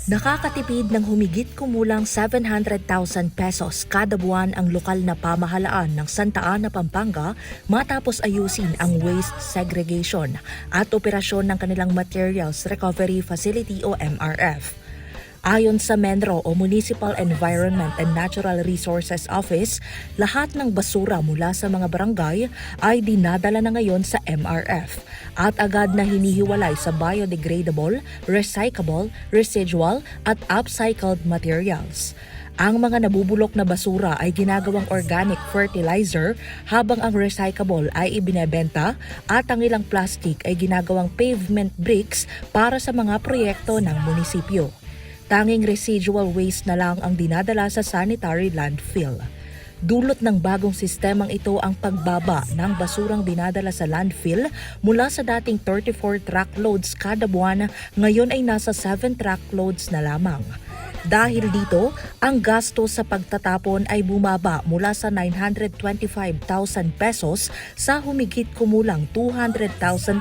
Nakakatipid ng humigit kumulang 700,000 pesos kada buwan ang lokal na pamahalaan ng Santa Ana, Pampanga matapos ayusin ang waste segregation at operasyon ng kanilang Materials Recovery Facility o MRF. Ayon sa MENRO o Municipal Environment and Natural Resources Office, lahat ng basura mula sa mga barangay ay dinadala na ngayon sa MRF at agad na hinihiwalay sa biodegradable, recyclable, residual at upcycled materials. Ang mga nabubulok na basura ay ginagawang organic fertilizer habang ang recyclable ay ibinebenta at ang ilang plastic ay ginagawang pavement bricks para sa mga proyekto ng munisipyo. Tanging residual waste na lang ang dinadala sa sanitary landfill. Dulot ng bagong sistemang ito ang pagbaba ng basurang dinadala sa landfill mula sa dating 34 truckloads kada buwan, ngayon ay nasa 7 truckloads na lamang. Dahil dito, ang gasto sa pagtatapon ay bumaba mula sa 925,000 pesos sa humigit kumulang 200,000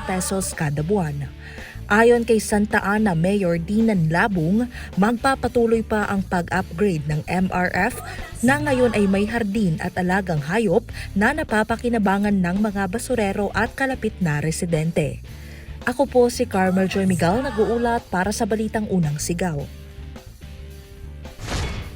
pesos kada buwan. Ayon kay Santa Ana Mayor Dinan Labung, magpapatuloy pa ang pag-upgrade ng MRF na ngayon ay may hardin at alagang hayop na napapakinabangan ng mga basurero at kalapit na residente. Ako po si Carmel Joy Miguel, nag-uulat para sa Balitang Unang Sigaw.